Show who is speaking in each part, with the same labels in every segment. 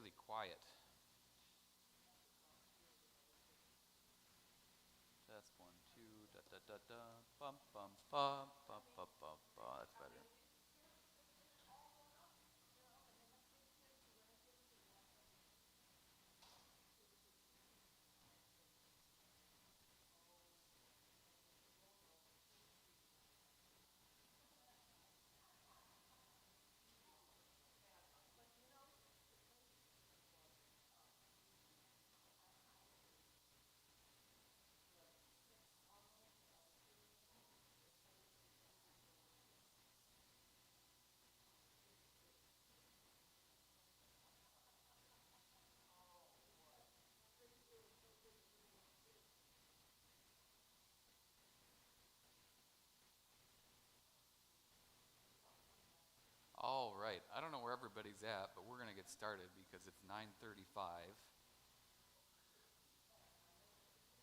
Speaker 1: really quiet. Test 1, 2, da da da da, bum bum bum bum bum bum. Oh, that's better. All right. I don't know where everybody's at, but we're going to get started because it's 9:35.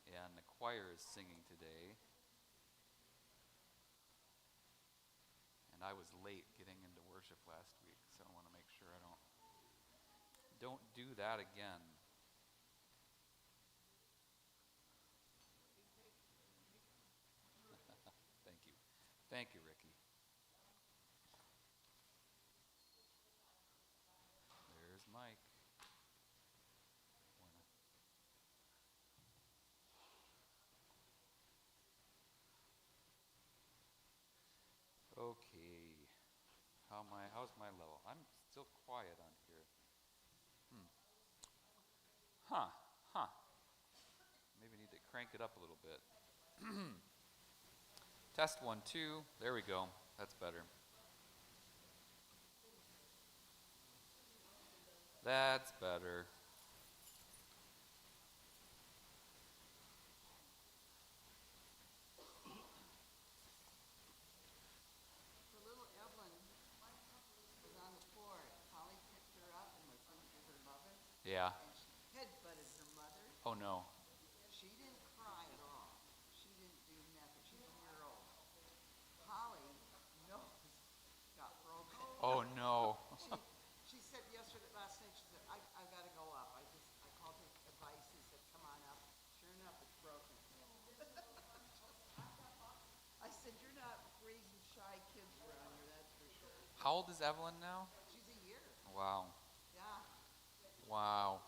Speaker 1: And the choir is singing today. And I was late getting into worship last week, so I want to make sure I don't do that again. Thank you. Thank you, Ricky. There's Mike. Okay. How's my level? I'm still quiet on here. Huh. Maybe need to crank it up a little bit. Test 1, 2. There we go. That's better. That's better.
Speaker 2: So little Evelyn was on the floor. Polly picked her up and was into her mother.
Speaker 1: Yeah.
Speaker 2: And she headbutted her mother.
Speaker 1: Oh no.
Speaker 2: She didn't cry at all. She didn't do nothing. She's a year old. Polly nose got broken.
Speaker 1: Oh no.
Speaker 2: She said last night, she said, I gotta go up. I called her advice and said, come on up. Sure enough, it's broken. I said, you're not raising shy kids around here, that's for sure.
Speaker 1: How old is Evelyn now?
Speaker 2: She's a year.
Speaker 1: Wow.
Speaker 2: Yeah.
Speaker 1: Wow.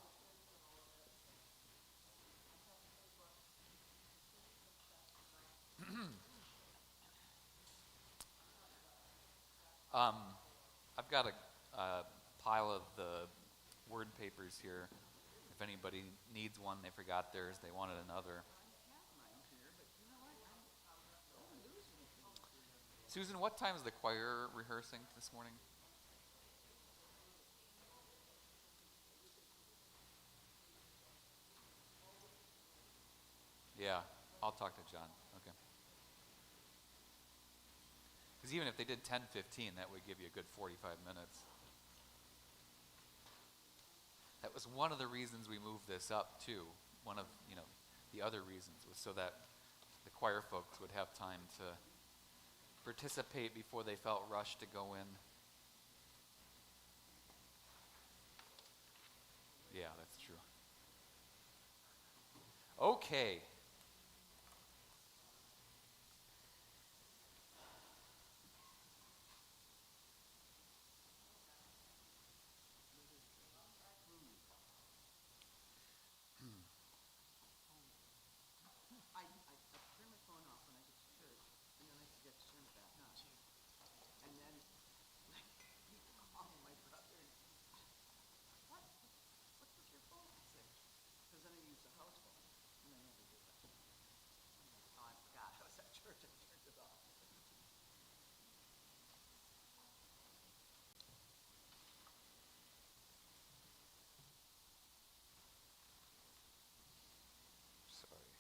Speaker 1: I've got a pile of the word papers here. If anybody needs one, they forgot theirs, they wanted another. Susan, what time is the choir rehearsing this morning? Yeah, I'll talk to John. Okay. Because even if they did 10:15, that would give you a good 45 minutes. That was one of the reasons we moved this up too. One of the other reasons was so that the choir folks would have time to participate before they felt rushed to go in. Yeah, that's true. Okay.
Speaker 2: I turn my phone off when I get to church, and then I forget to turn it back on. And then he called my brother, and what's with your phone? I said, because then I use the house phone, and I never do that. Oh, I forgot. I was at church, I turned it off.
Speaker 1: Sorry.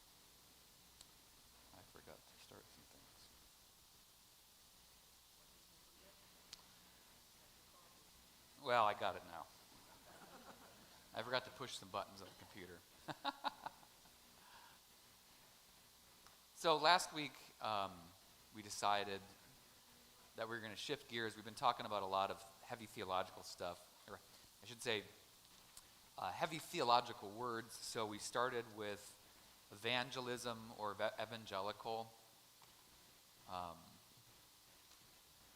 Speaker 1: I forgot to start some things. Well, I got it now. I forgot to push some buttons on the computer. So last week, we decided that we were going to shift gears. We've been talking about a lot of heavy theological stuff, or I should say, heavy theological words. So we started with evangelism or evangelical.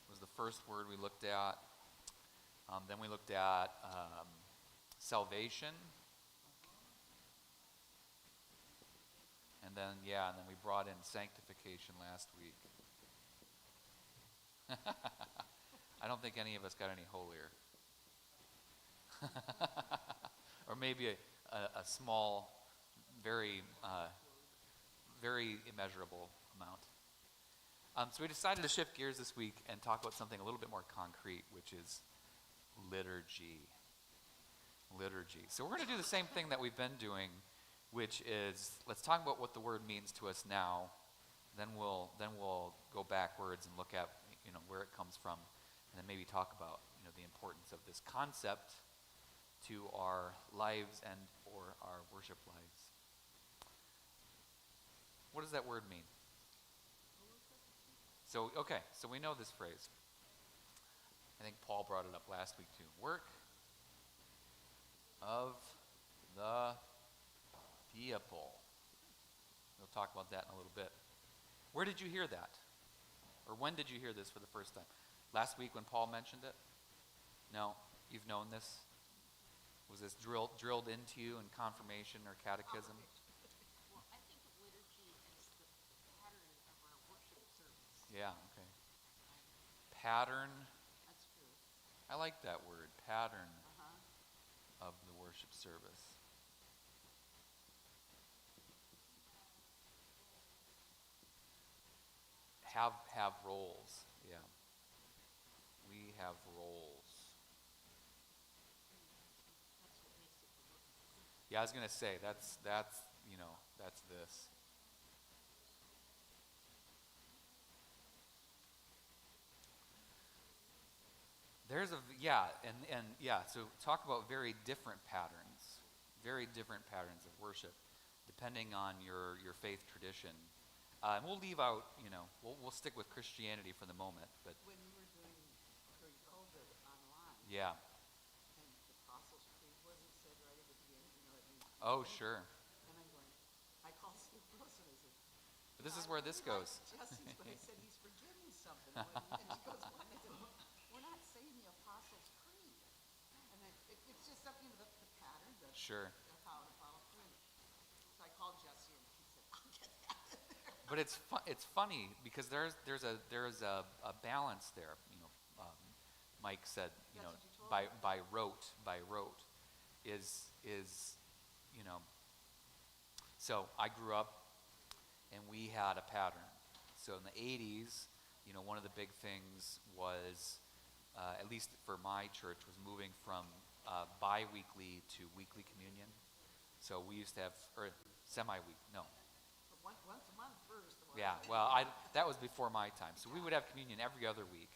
Speaker 1: Was the first word we looked at. Then we looked at salvation. And then we brought in sanctification last week. I don't think any of us got any holier. Or maybe a small, very immeasurable amount. So we decided to shift gears this week and talk about something a little bit more concrete, which is liturgy. Liturgy. So we're going to do the same thing that we've been doing, which is, let's talk about what the word means to us now. Then we'll go backwards and look at where it comes from, and then maybe talk about the importance of this concept to our lives and or our worship lives. What does that word mean? So we know this phrase. I think Paul brought it up last week too. Work of the people. We'll talk about that in a little bit. Where did you hear that? Or when did you hear this for the first time? Last week when Paul mentioned it? No, you've known this? Was this drilled into you in confirmation or catechism?
Speaker 3: Well, I think of liturgy as the pattern of our worship service.
Speaker 1: Yeah, okay. Pattern.
Speaker 3: That's true.
Speaker 1: I like that word, pattern
Speaker 3: Uh-huh.
Speaker 1: of the worship service. Have roles, yeah. We have roles.
Speaker 3: That's what makes it the work.
Speaker 1: Yeah, I was gonna say that's this. There's so talk about very different patterns of worship, depending on your faith tradition. And we'll leave out, we'll stick with Christianity for the moment, but
Speaker 2: When we were doing during COVID online,
Speaker 1: yeah.
Speaker 2: and the Apostles' Creed wasn't said right at the beginning,
Speaker 1: Oh, sure.
Speaker 2: And I'm going, I called Steve Gross and I said,
Speaker 1: But this is where this goes.
Speaker 2: Jesse's, but I said he's forgetting something. And he goes, what? I said, we're not saying the Apostles' Creed. And it's just something the pattern,
Speaker 1: Sure.
Speaker 2: of how to follow through. So I called Jesse and he said, I'll get that in there.
Speaker 1: But it's funny because there's a balance there. Mike said,
Speaker 2: That's what you told
Speaker 1: by rote is So I grew up and we had a pattern. So in the 80s, one of the big things was, at least for my church, was moving from bi-weekly to weekly communion. So we used to have, or semi-week, no.
Speaker 2: Once a month first.
Speaker 1: Yeah, well, that was before my time. So we would have communion every other week.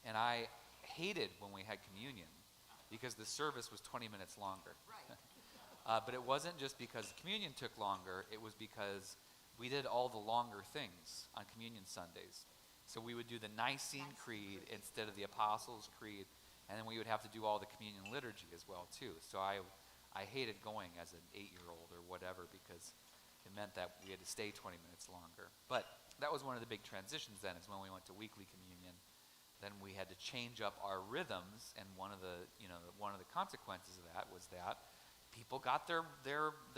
Speaker 1: And I hated when we had communion because the service was 20 minutes longer.
Speaker 2: Right.
Speaker 1: But it wasn't just because communion took longer. It was because we did all the longer things on communion Sundays. So we would do the Nicene Creed instead of the Apostles' Creed. And then we would have to do all the communion liturgy as well, too. So I hated going as an 8-year-old or whatever because it meant that we had to stay 20 minutes longer. But that was one of the big transitions then, is when we went to weekly communion. Then we had to change up our rhythms, and one of the consequences of that was that people got their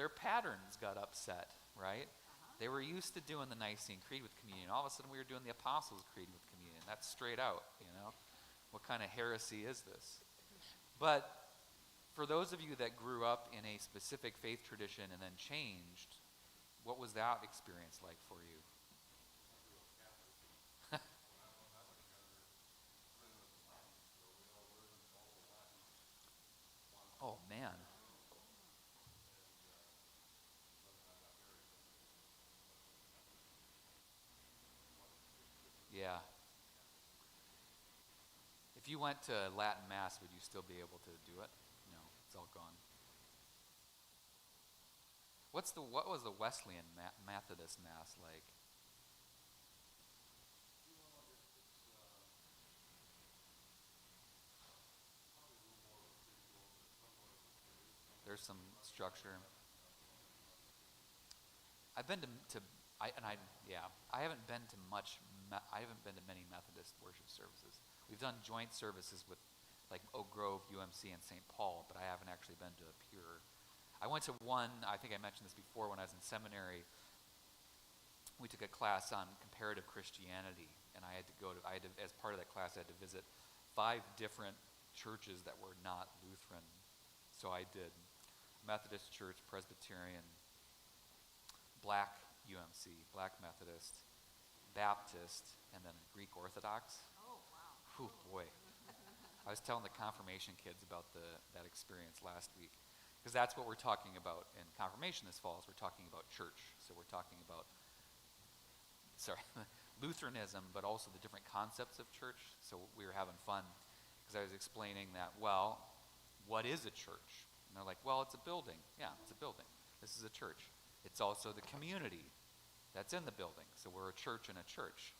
Speaker 1: patterns got upset, right? They were used to doing the Nicene Creed with communion. All of a sudden we were doing the Apostles' Creed with communion. That's straight out, What kind of heresy is this? But for those of you that grew up in a specific faith tradition and then changed, what was that experience like for you? Oh, man. Yeah. If you went to Latin Mass, would you still be able to do it? No, it's all gone. What was the Wesleyan Methodist Mass like? There's some structure. I've been to I haven't been to I haven't been to many Methodist worship services. We've done joint services with like Oak Grove, UMC, and St. Paul, but I haven't actually been to a pure. I went to one, I think I mentioned this before, when I was in seminary. We took a class on comparative Christianity, and as part of that class, I had to visit 5 different churches that were not Lutheran. So I did Methodist Church, Presbyterian, Black UMC, Black Methodist, Baptist, and then Greek Orthodox.
Speaker 3: Oh, wow.
Speaker 1: Whew, boy. I was telling the confirmation kids about that experience last week, because that's what we're talking about in confirmation this fall. Is we're talking about church. So we're talking about Lutheranism, but also the different concepts of church. So we were having fun because I was explaining that, well, what is a church? And they're like, well, it's a building. Yeah, it's a building. This is a church. It's also the community that's in the building. So we're a church in a church.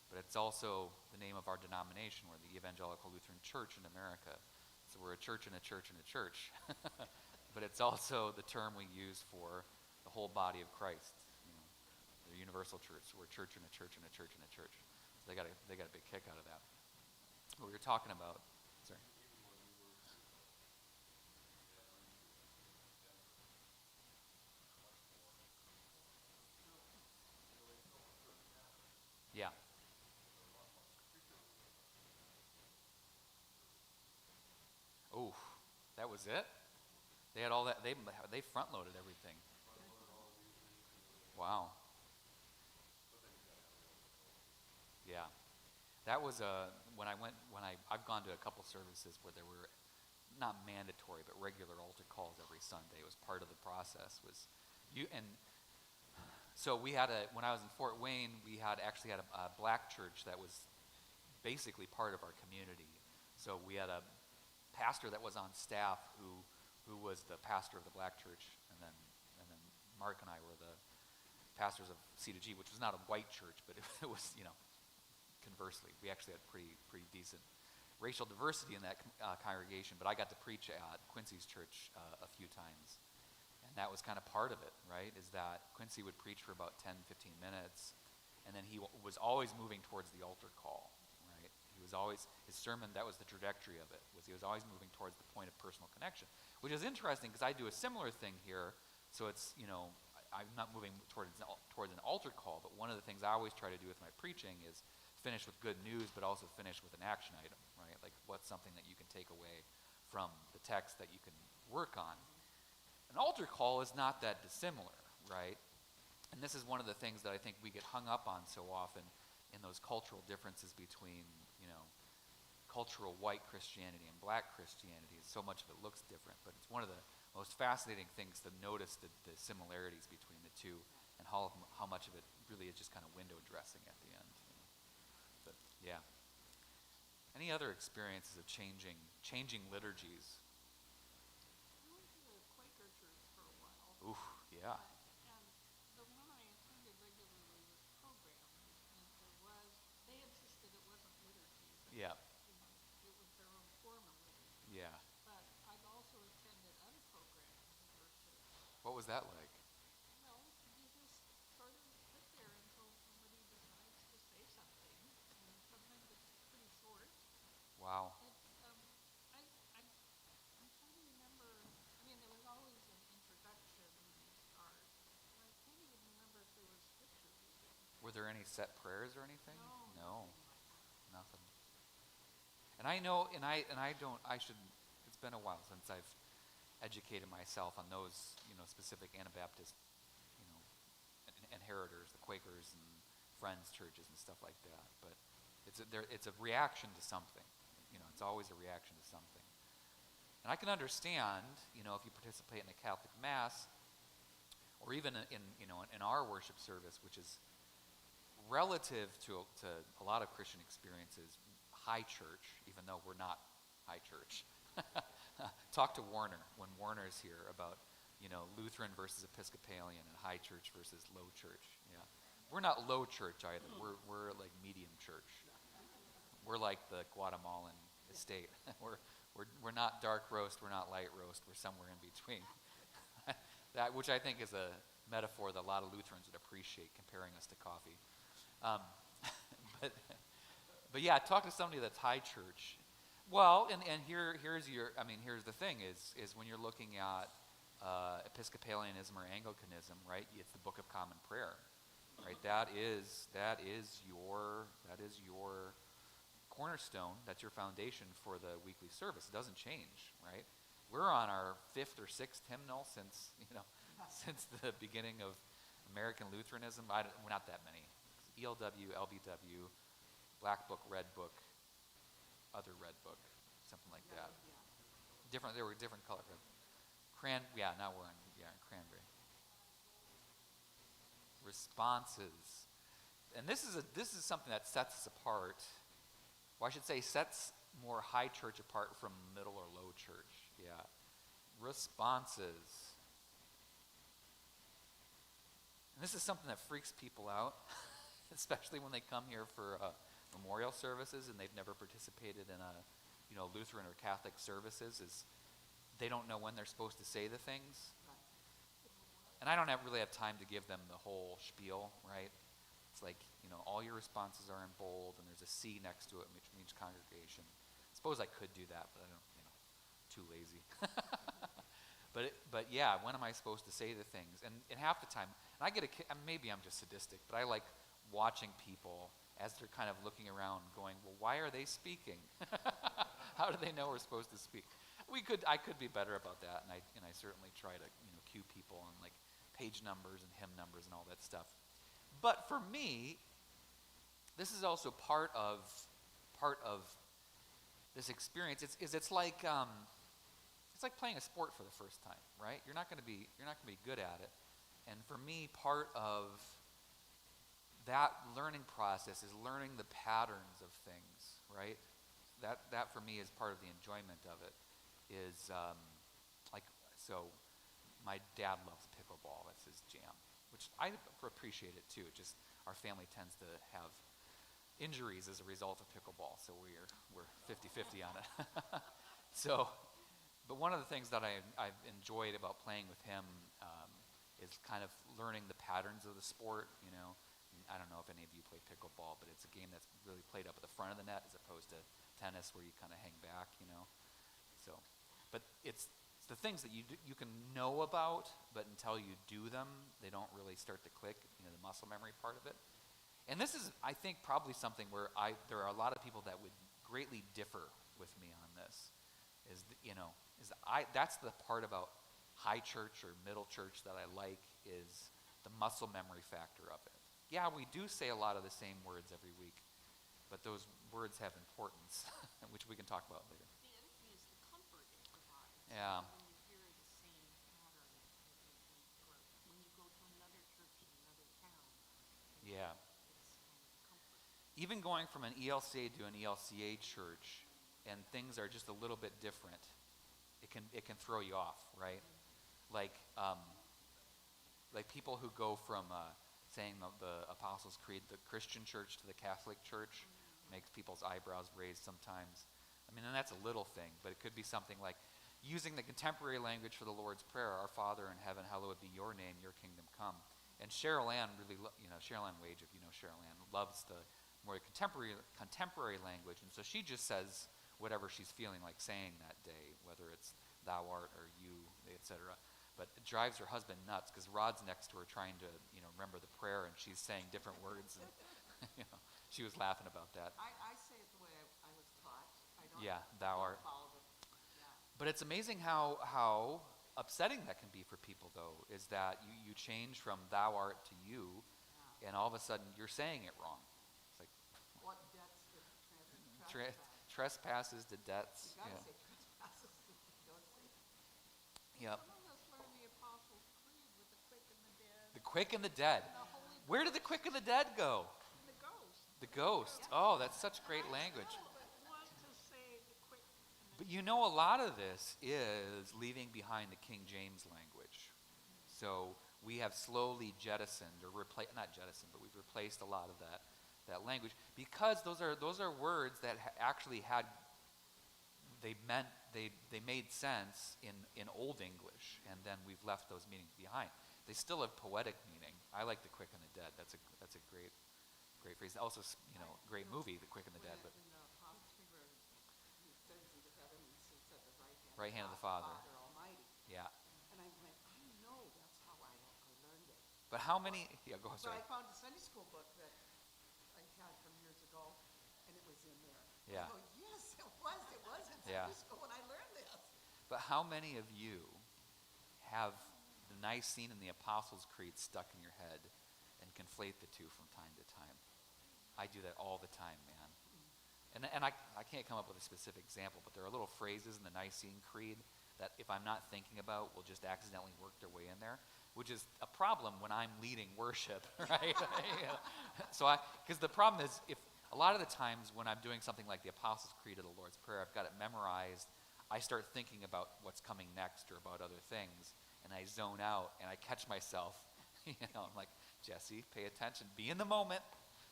Speaker 1: But it's also the name of our denomination. We're the Evangelical Lutheran Church in America. So we're a church in a church in a church. But it's also the term we use for the whole body of Christ. The universal church. So we're a church in a church in a church in a church. So they got a big kick out of that. What we were talking about. Sorry. Yeah. Oh, that was it? They had all that. They front loaded everything. Wow. Yeah. That was I've gone to a couple services where there were not mandatory but regular altar calls every Sunday. It was part of the process. So we had when I was in Fort Wayne, we actually had a black church that was basically part of our community. So we had a pastor that was on staff who was the pastor of the black church, and then Mark and I were the pastors of C2G, which was not a white church, but it was, conversely, we actually had pretty decent racial diversity in that congregation. But I got to preach at Quincy's church a few times, and that was kind of part of it, right? Is that Quincy would preach for about 10, 15 minutes, and then he was always moving towards the altar call, right? He was always, his sermon, that was the trajectory of it, was he was always moving towards the point of personal connection, which is interesting because I do a similar thing here. So it's, I'm not moving towards an altar call, but one of the things I always try to do with my preaching is finish with good news, but also finish with an action item, right? Like what's something that you can take away from the text that you can work on. An altar call is not that dissimilar, right? And this is one of the things that I think we get hung up on so often in those cultural differences between, cultural white Christianity and black Christianity. So much of it looks different, but it's one of the most fascinating things to notice the similarities between the two, and how much of it really is just kind of window dressing at the end. But yeah. Any other experiences of changing liturgies?
Speaker 3: I went to the Quaker church for a while.
Speaker 1: Ooh, yeah.
Speaker 3: And the one I attended regularly was programmed, and they insisted it wasn't liturgy.
Speaker 1: Yeah.
Speaker 3: It was their own form of liturgy.
Speaker 1: Yeah.
Speaker 3: But I've also attended unprogrammed worship.
Speaker 1: What was that like?
Speaker 3: Well, you just sort of sit there until somebody decides to say something, and sometimes it's pretty short.
Speaker 1: Wow.
Speaker 3: It's I'm trying to remember. I mean, there was always an introduction when you start, but I can't even remember if there was scripture reading.
Speaker 1: Were there any set prayers or anything?
Speaker 3: No.
Speaker 1: Nothing. And I know, and I don't. It's been a while since I've educated myself on those, specific Anabaptist, inheritors, the Quakers and Friends churches and stuff like that. But it's a reaction to something. It's always a reaction to something. And I can understand, if you participate in a Catholic Mass, or even in our worship service, which is relative to a lot of Christian experiences, high church, even though we're not high church. Talk to Warner when Warner's here about, Lutheran versus Episcopalian and high church versus low church. Yeah, we're not low church either. We're like medium church. We're like the Guatemalan estate. We're not dark roast, we're not light roast, we're somewhere in between. That, which I think is a metaphor that a lot of Lutherans would appreciate, comparing us to coffee. But, but yeah, talk to somebody that's high church. Well, and here's the thing is when you're looking at Episcopalianism or Anglicanism, right? It's the Book of Common Prayer, right? That is your cornerstone. That's your foundation for the weekly service. It doesn't change, right? We're on our 5th or 6th hymnal since the beginning of American Lutheranism. We're not that many. ELW, LBW, Black Book, Red Book, other Red Book, something like that.
Speaker 2: Yeah.
Speaker 1: There were different colors. Now we're on cranberry. Responses, and this is something that sets us apart. Well, I should say sets more high church apart from middle or low church. Yeah, responses. And this is something that freaks people out, especially when they come here for memorial services and they've never participated in a Lutheran or Catholic services. Is they don't know when they're supposed to say the things. And I don't really have time to give them the whole spiel, right? It's like, all your responses are in bold, and there's a C next to it, which means congregation. I suppose I could do that, but I don't, too lazy. But yeah, when am I supposed to say the things? And half the time, and I get maybe I'm just sadistic, but I like watching people as they're kind of looking around going, well, why are they speaking? How do they know we're supposed to speak? I could be better about that, and I certainly try to cue people on like page numbers and hymn numbers and all that stuff. But for me, this is also part of this experience. It's like playing a sport for the first time, right? You're not going to be good at it, and for me, part of that learning process is learning the patterns of things, right? That for me is part of the enjoyment of it. So my dad loves pickleball. That's his jam, which I appreciate it too. Just our family tends to have injuries as a result of pickleball, so we're 50-50 on it. But one of the things that I've enjoyed about playing with him is kind of learning the patterns of the sport. I don't know if any of you play pickleball, but it's a game that's really played up at the front of the net as opposed to tennis where you kind of hang back. So, but it's the things that you can know about, but until you do them, they don't really start to click. The muscle memory part of it. And this is, I think, probably something where there are a lot of people that would greatly differ with me on this. That's the part about high church or middle church that I like is the muscle memory factor of it. Yeah, we do say a lot of the same words every week, but those words have importance, which we can talk about later.
Speaker 3: The other thing is the comfort it provides.
Speaker 1: Yeah.
Speaker 3: When you hear the same pattern, or when you go to another church in another town.
Speaker 1: Yeah.
Speaker 3: It's comfort.
Speaker 1: Even going from an ELCA to an ELCA church, and things are just a little bit different, it can throw you off, right? Like people who go from saying the Apostles' Creed, the Christian church to the Catholic church, makes people's eyebrows raised sometimes. And that's a little thing, but it could be something like using the contemporary language for the Lord's Prayer, Our Father in heaven, hallowed be your name, your kingdom come. And Cheryl Ann Cheryl Ann Wage, if you know Cheryl Ann, loves the more contemporary language, and so she just says whatever she's feeling like saying that day, whether it's thou art or you, etc. But it drives her husband nuts because Rod's next to her trying to remember the prayer, and she's saying different words, and she was laughing about that.
Speaker 2: I say it the way I was taught. I don't.
Speaker 1: Yeah, thou art.
Speaker 2: Follow the. Yeah.
Speaker 1: But it's amazing how upsetting that can be for people, though, is that you change from thou art to you, and all of a sudden you're saying it wrong. It's like
Speaker 2: What debts to trespass?
Speaker 1: trespasses to debts.
Speaker 2: You gotta
Speaker 1: Yeah.
Speaker 2: say trespasses. Don't say.
Speaker 1: Yep.
Speaker 3: Some of us learn the Apostles' Creed with the quick and the dead.
Speaker 1: The quick and the dead.
Speaker 3: And the Holy
Speaker 1: Where did the quick and the dead go?
Speaker 3: and the ghost.
Speaker 1: The ghost. Oh, that's such great language.
Speaker 3: But want to say the quick and the
Speaker 1: But a lot of this is leaving behind the King James language. So we have slowly jettisoned, or not jettisoned, but we've replaced a lot of that language because those are words that actually they made sense in Old English, and then we've left those meanings behind. They still have poetic meaning. I like The Quick and the Dead. That's a great phrase. Also, great movie, The Quick and the Dead. But
Speaker 2: In the Apostles' Creed where he ascends into heaven and sits at the
Speaker 1: right hand of the Father.
Speaker 2: Almighty.
Speaker 1: Yeah.
Speaker 2: And I went, I know that's how I learned it.
Speaker 1: But how many? Yeah, go ahead.
Speaker 2: But
Speaker 1: Sorry.
Speaker 2: I found a Sunday school book that I had from years ago, and it was in there.
Speaker 1: Yeah.
Speaker 2: I go, yes, it was. It was in
Speaker 1: Yeah.
Speaker 2: Sunday school when I learned this.
Speaker 1: But how many of you have the Nicene and the Apostles' Creed stuck in your head and conflate the two from time to time? I do that all the time, man. And I can't come up with a specific example, but there are little phrases in the Nicene Creed that if I'm not thinking about will just accidentally work their way in there, which is a problem when I'm leading worship, right? So because the problem is, if a lot of the times when I'm doing something like the Apostles' Creed or the Lord's Prayer, I've got it memorized, I start thinking about what's coming next or about other things, and I zone out and I catch myself. I'm like, Jesse, pay attention, be in the moment,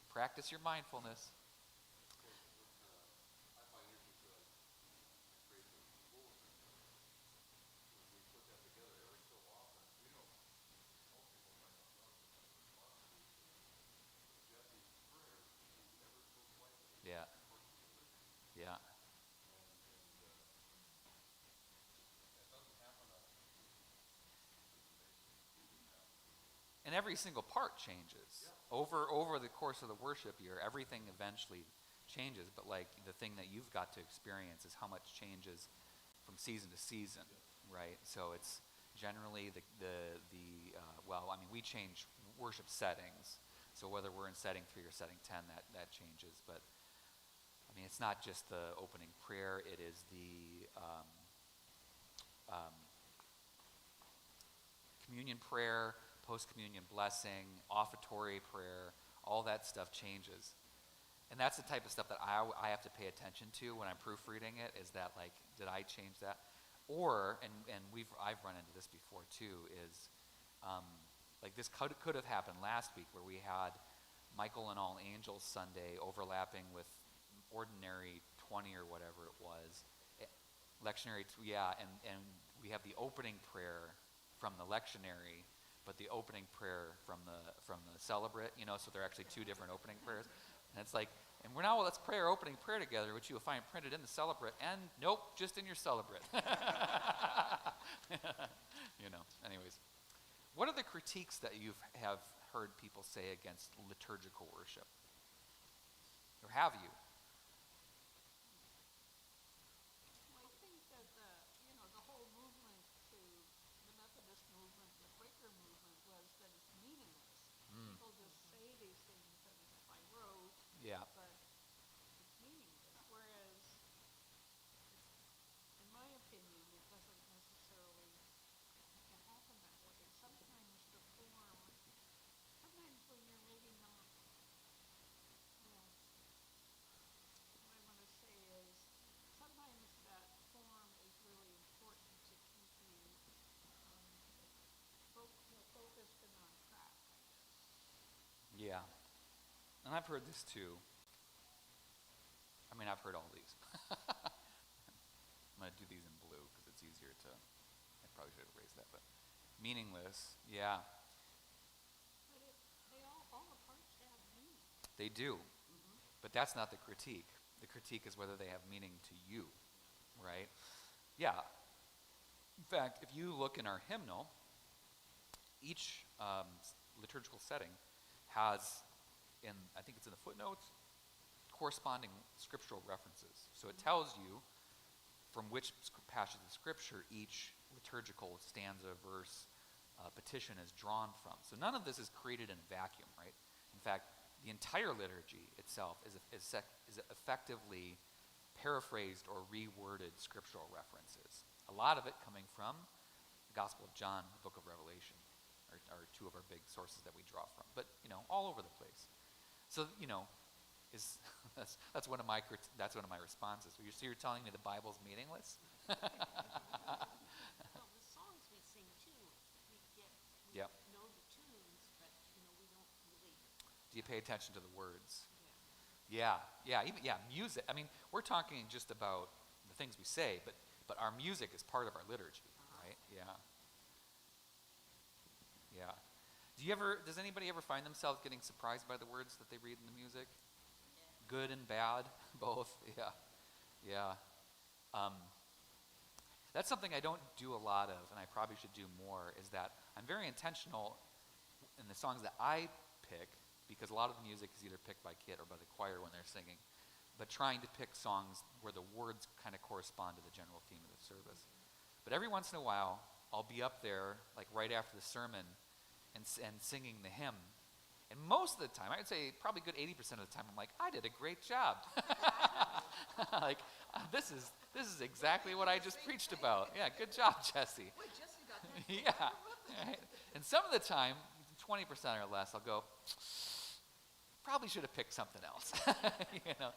Speaker 1: practice your mindfulness. Yeah. Yeah. And every single part changes. Over the course of the worship year, everything eventually changes, but like the thing that you've got to experience is how much changes from season to season, right? So it's generally we change worship settings. So whether we're in setting 3 or setting 10, that changes. But I mean, it's not just the opening prayer, it is the communion prayer, post-communion blessing, offertory prayer, all that stuff changes. And that's the type of stuff that I have to pay attention to when I'm proofreading it, is that like, did I change that? Or, and I've run into this before too, is like this could have happened last week where we had Michael and All Angels Sunday overlapping with Ordinary 20 or whatever it was. Lectionary, and we have the opening prayer from the lectionary, but the opening prayer from the celebrate, so they're actually two different opening prayers. And it's like, and let's pray our opening prayer together, which you will find printed in the celebrate, and nope, just in your celebrate. Anyways. What are the critiques that you have heard people say against liturgical worship? Or have you?
Speaker 3: Well, I think that the whole movement to the Methodist movement, the Quaker movement, was that it's meaningless. People just say these things and it's by rote,
Speaker 1: Yeah.
Speaker 3: but it's meaningless. Whereas, in my opinion, it doesn't necessarily happen that way. Sometimes the form, sometimes when you're maybe not, what I want to say is, sometimes that form is really important to keep you focused and on track, I guess.
Speaker 1: Yeah. And I've heard this too. I mean, I've heard all these. I'm going to do these in blue because it's easier to, I probably should have raised that, but meaningless, yeah.
Speaker 3: But all the parts have meaning.
Speaker 1: They do. But that's not the critique. The critique is whether they have meaning to you, right? Yeah. In fact, if you look in our hymnal, each liturgical setting has, I think it's in the footnotes, corresponding scriptural references. So it tells you from which passage of Scripture each liturgical stanza, verse, petition is drawn from. So none of this is created in a vacuum, right? In fact, the entire liturgy itself is effectively paraphrased or reworded scriptural references. A lot of it coming from the Gospel of John, the book of Revelation, are two of our big sources that we draw from. But, all over the place. So, that's one of my responses. So you're telling me the Bible's meaningless?
Speaker 4: Well, the songs we sing too, we
Speaker 1: Yep.
Speaker 4: know the tunes, but we don't really.
Speaker 1: Do you pay attention to the words?
Speaker 4: Yeah.
Speaker 1: Yeah, music. I mean, we're talking just about the things we say, but our music is part of our liturgy, right? Yeah. Yeah. Does anybody ever find themselves getting surprised by the words that they read in the music? Good and bad, both. Yeah. Yeah. That's something I don't do a lot of, and I probably should do more, is that I'm very intentional in the songs that I pick, because a lot of the music is either picked by kid or by the choir when they're singing, but trying to pick songs where the words kind of correspond to the general theme of the service. But every once in a while, I'll be up there, like right after the sermon, and singing the hymn. And most of the time, I would say probably good 80% of the time, I'm like, I did a great job. Like, this is exactly what I just preached about. Yeah, good job, Jesse.
Speaker 2: Wait, Jesse got that?
Speaker 1: Yeah. Right? And some of the time, 20% or less, I'll go, probably should have picked something else. You know.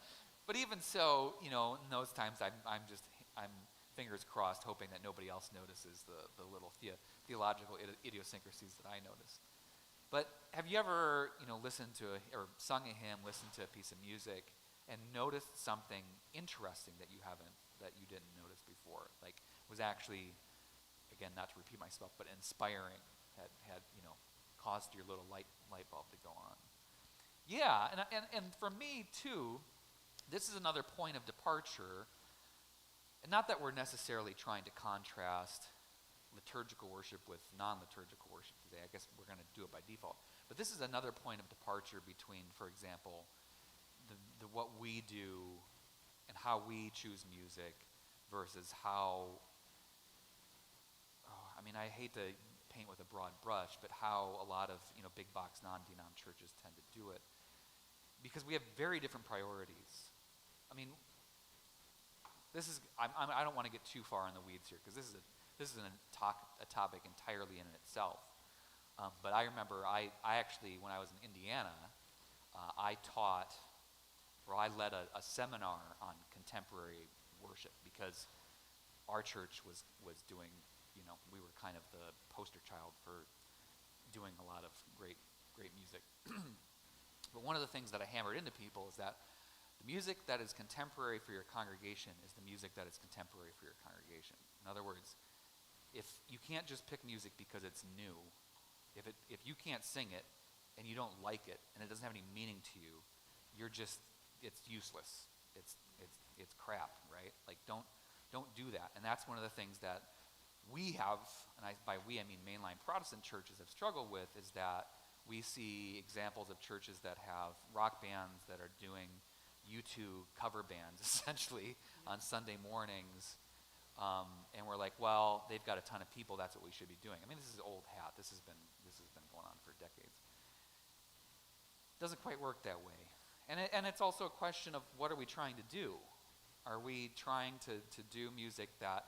Speaker 1: But even so, you know, in those times, I'm fingers crossed, hoping that nobody else notices the little theological idiosyncrasies that I noticed. But have you ever, you know, listened to or sung a hymn, listened to a piece of music, and noticed something interesting that you didn't notice before? Like, was actually, again, not to repeat myself, but inspiring, had you know, caused your little light bulb to go on. Yeah, and for me too, this is another point of departure. And not that we're necessarily trying to contrast liturgical worship with non-liturgical worship today. I guess we're going to do it by default. But this is another point of departure between, for example, the what we do and how we choose music versus how, I mean, I hate to paint with a broad brush, but how a lot of, you know, big box non-denom churches tend to do it. Because we have very different priorities. I mean, I don't want to get too far in the weeds here, because this is a topic entirely in itself. But I remember I actually, when I was in Indiana, I led a seminar on contemporary worship, because our church was doing, you know, we were kind of the poster child for doing a lot of great music. But one of the things that I hammered into people is that the music that is contemporary for your congregation is the music that is contemporary for your congregation. In other words, if you can't just pick music because it's new, if you can't sing it and you don't like it and it doesn't have any meaning to you, it's useless. It's crap, right? Like, don't do that. And that's one of the things that we have, and by we I mean mainline Protestant churches have struggled with, is that we see examples of churches that have rock bands that are doing U2 cover bands essentially on Sunday mornings. And we're like, well, they've got a ton of people, that's what we should be doing. I mean, this is old hat. This has been going on for decades. Doesn't quite work that way. And it's also a question of, what are we trying to do? Are we trying to do music that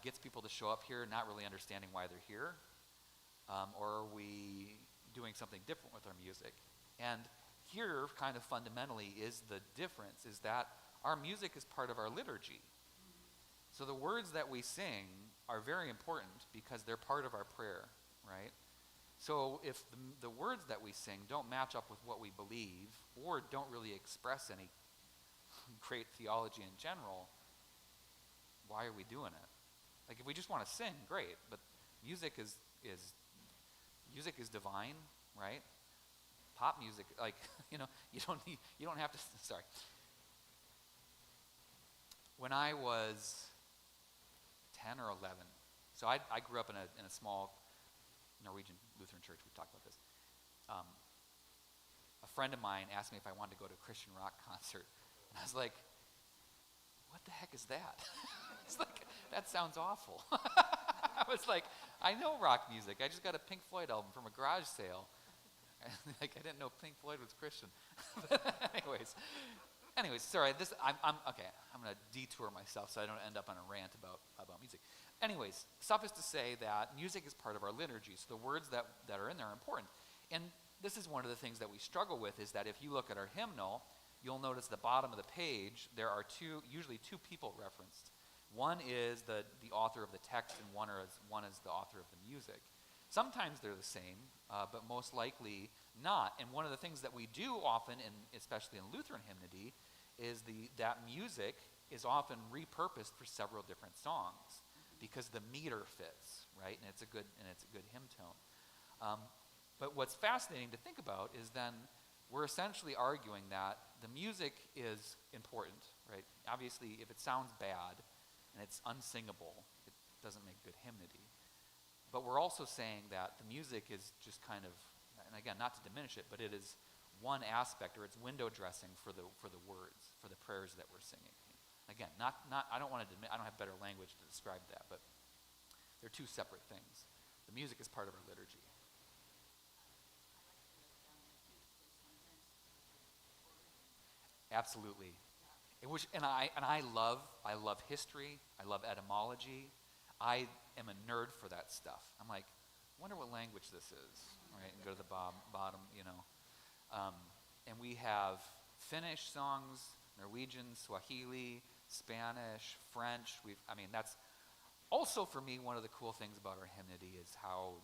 Speaker 1: gets people to show up here not really understanding why they're here? Or are we doing something different with our music? And here, kind of fundamentally, is the difference, is that our music is part of our liturgy. So the words that we sing are very important because they're part of our prayer, right? So if the words that we sing don't match up with what we believe, or don't really express any great theology in general, why are we doing it? Like, if we just want to sing, great, but music is divine, right? Pop music, like, you know, you don't have to, sorry. When I was 10 or 11, so I grew up in a small Norwegian Lutheran church. We've talked about this. A friend of mine asked me if I wanted to go to a Christian rock concert, and I was like, what the heck is that? It's like, that sounds awful. I was like, I know rock music. I just got a Pink Floyd album from a garage sale. Like, I didn't know Pink Floyd was Christian. But anyways, sorry. I'm okay. I'm going to detour myself so I don't end up on a rant about music. Anyways, suffice to say that music is part of our liturgy, so the words that are in there are important. And this is one of the things that we struggle with, is that if you look at our hymnal, you'll notice at the bottom of the page there are usually two people referenced. One is the author of the text, and one is the author of the music. Sometimes they're the same, but most likely not. And one of the things that we do often, especially in Lutheran hymnody, is that music is often repurposed for several different songs because the meter fits, right? And it's a good hymn tone. But what's fascinating to think about is then we're essentially arguing that the music is important, right? Obviously, if it sounds bad and it's unsingable, it doesn't make good hymnody. But we're also saying that the music is just kind of, and again, not to diminish it, but it is one aspect, or it's window dressing for the words, for the prayers that we're singing. Again, I don't have better language to describe that, but they're two separate things. The music is part of our liturgy. Absolutely. I love history. I love etymology. I am a nerd for that stuff. I'm like, I wonder what language this is, right? And go to the bottom, and we have Finnish songs, Norwegian, Swahili, Spanish, French. That's also for me one of the cool things about our hymnody is how,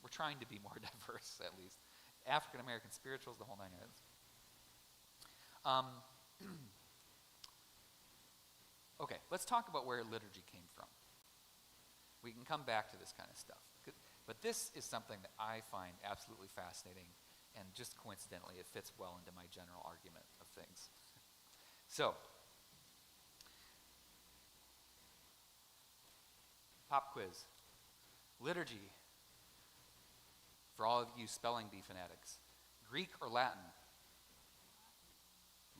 Speaker 1: we're trying to be more diverse at least. African American spirituals, the whole nine yards. Okay, let's talk about where liturgy came from. We can come back to this kind of stuff. But this is something that I find absolutely fascinating, and just coincidentally, it fits well into my general argument of things. So, pop quiz. Liturgy, for all of you spelling bee fanatics. Greek or Latin?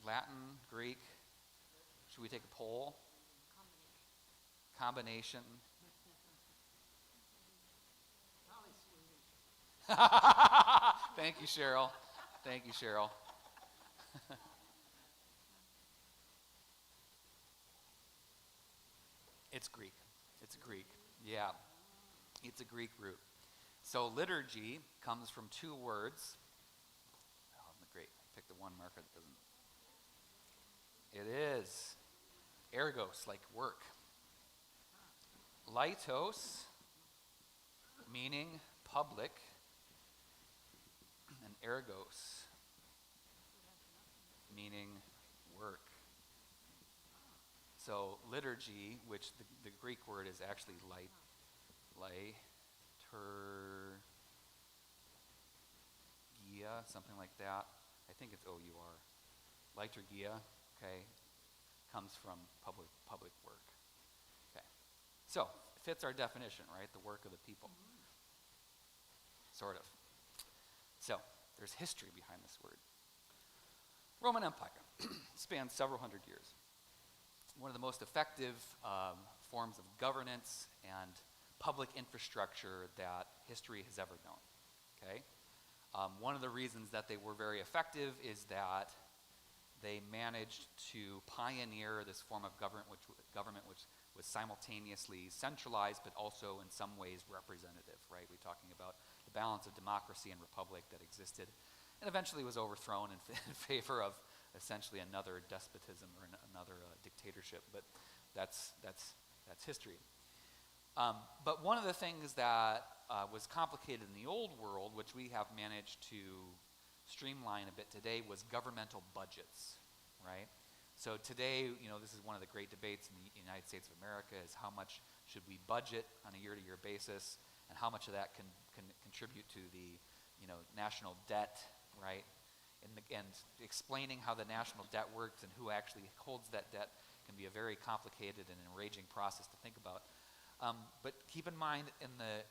Speaker 1: Latin, Greek. Should we take a poll? Combination. Thank you, Cheryl. Thank you, Cheryl. It's Greek. It's Greek. Yeah. It's a Greek root. So liturgy comes from two words. Oh, great. I picked the one marker that doesn't. It is. Ergos, like work. Litos, meaning public. And ergos, meaning work. So liturgy, which the Greek word is actually liturgia, something like that. I think it's O-U-R. Liturgia, okay, comes from public work. Okay, so it fits our definition, right? The work of the people. Sort of. So, there's history behind this word. Roman Empire spans several hundred years. One of the most effective forms of governance and public infrastructure that history has ever known. Okay? One of the reasons that they were very effective is that they managed to pioneer this form of government which was simultaneously centralized but also in some ways representative, right? We're talking about the balance of democracy and republic that existed and eventually was overthrown in favor of essentially another despotism or another dictatorship, but that's history. But one of the things that was complicated in the old world, which we have managed to streamline a bit today, was governmental budgets, right? So today, this is one of the great debates in the United States of America is how much should we budget on a year-to-year basis, and how much of that can contribute to the, national debt, right? And explaining how the national debt works and who actually holds that debt can be a very complicated and enraging process to think about. But keep in mind, in the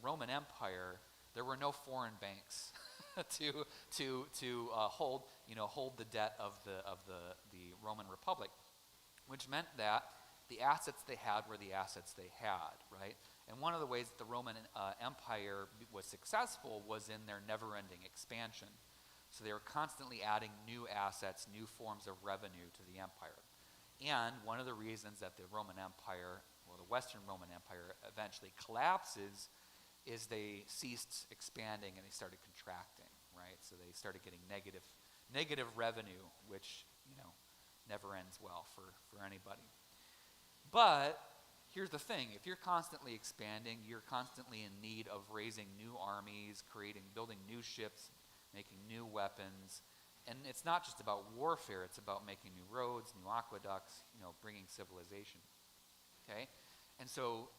Speaker 1: Roman Empire, there were no foreign banks to hold the debt of the Roman Republic, which meant that the assets they had were the assets they had, right? And one of the ways that the Roman Empire was successful was in their never-ending expansion. So they were constantly adding new assets, new forms of revenue to the empire. And one of the reasons that the Roman Empire, the Western Roman Empire, eventually collapses is they ceased expanding and they started contracting, right? So they started getting negative revenue, which, never ends well for anybody. But here's the thing, if you're constantly expanding, you're constantly in need of raising new armies, building new ships, making new weapons, And it's not just about warfare, it's about making new roads, new aqueducts, bringing civilization. Okay? And so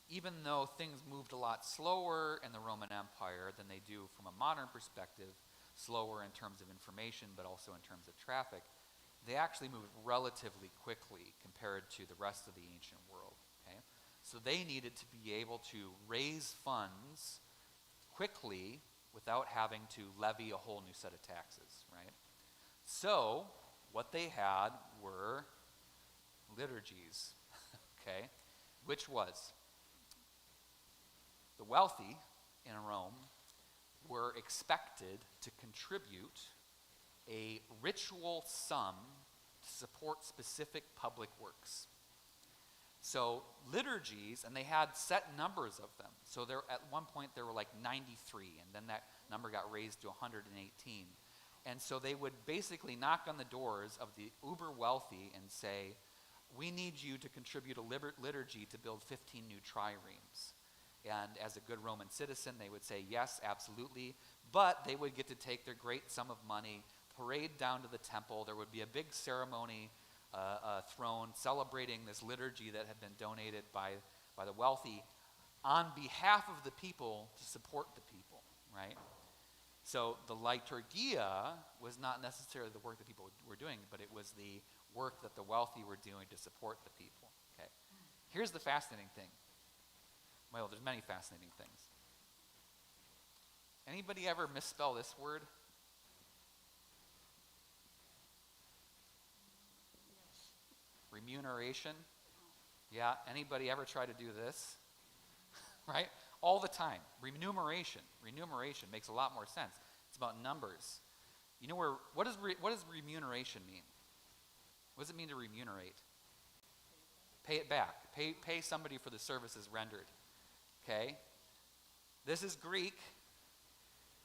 Speaker 1: even though things moved a lot slower in the Roman Empire than they do from a modern perspective, slower in terms of information but also in terms of traffic, they actually moved relatively quickly compared to the rest of the ancient world. Okay? So they needed to be able to raise funds quickly without having to levy a whole new set of taxes, right? So what they had were liturgies, okay? Which was the wealthy in Rome were expected to contribute a ritual sum to support specific public works. So liturgies, and they had set numbers of them. So at one point there were like 93, and then that number got raised to 118. And so they would basically knock on the doors of the uber wealthy and say, we need you to contribute a liturgy to build 15 new triremes. And as a good Roman citizen, they would say, yes, absolutely. But they would get to take their great sum of money, parade down to the temple. There would be a big ceremony thrown celebrating this liturgy that had been donated by the wealthy on behalf of the people to support the people, right? So the liturgia was not necessarily the work that people were doing, but it was the work that the wealthy were doing to support the people. Okay. Here's the fascinating thing. Well, there's many fascinating things. Anybody ever misspell this word? Remuneration? Yeah, anybody ever try to do this? Right? All the time. Remuneration. Remuneration makes a lot more sense. It's about numbers. What does remuneration mean? What does it mean to remunerate? Pay it back. Pay somebody for the services rendered. Okay? This is Greek.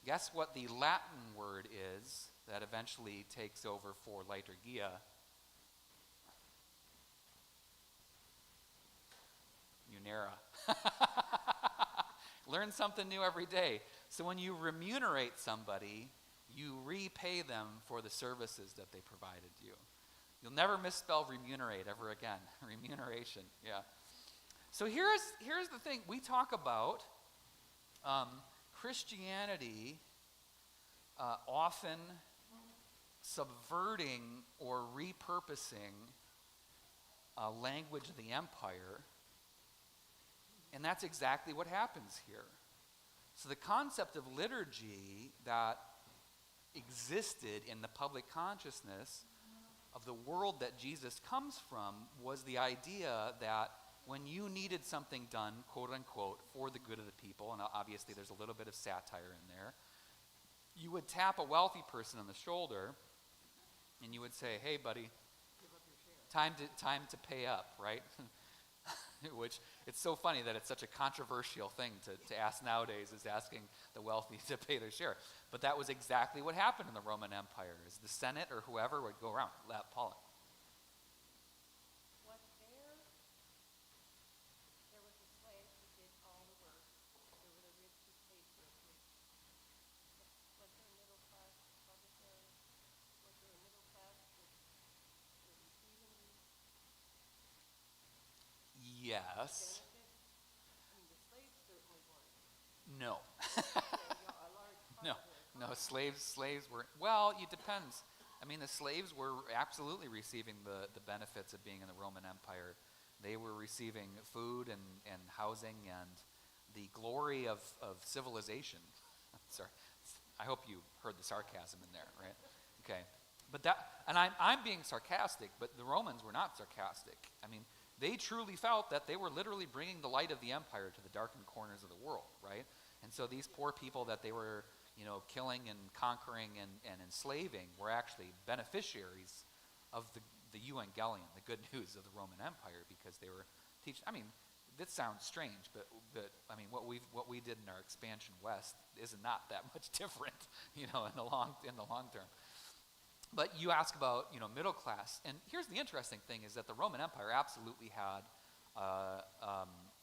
Speaker 1: Guess what the Latin word is that eventually takes over for liturgia? Munera. Learn something new every day. So when you remunerate somebody, you repay them for the services that they provided you. You'll never misspell remunerate ever again. Remuneration, yeah. So here's the thing. We talk about Christianity often subverting or repurposing language of the empire. And that's exactly what happens here. So the concept of liturgy that existed in the public consciousness of the world that Jesus comes from was the idea that when you needed something done, quote unquote, for the good of the people, and obviously there's a little bit of satire in there, you would tap a wealthy person on the shoulder and you would say, hey buddy, time to pay up, right? Which, it's so funny that it's such a controversial thing to ask nowadays, is asking the wealthy to pay their share. But that was exactly what happened in the Roman Empire, is the Senate or whoever would go around. Paula.
Speaker 4: Was there was a slave who did all the work. There were the rich who paid for it. Was there a middle class? Was there a middle class that was receiving
Speaker 1: Yes.
Speaker 4: benefits? I mean, the slaves certainly weren't.
Speaker 1: No.
Speaker 4: A large part
Speaker 1: No.
Speaker 4: of their
Speaker 1: No, slaves were, well, it depends. I mean, the slaves were absolutely receiving the benefits of being in the Roman Empire. They were receiving food and housing and the glory of civilization. Sorry, I hope you heard the sarcasm in there, right? Okay, but I'm being sarcastic, but the Romans were not sarcastic. I mean, they truly felt that they were literally bringing the light of the empire to the darkened corners of the world, right? And so these poor people that they were, killing and conquering and enslaving were actually beneficiaries of the evangelion, the good news of the Roman Empire, because they were teaching. I mean, this sounds strange, but I mean, what we did in our expansion west is not that much different, in the long term. But you ask about, middle class, and here's the interesting thing is that the Roman Empire absolutely had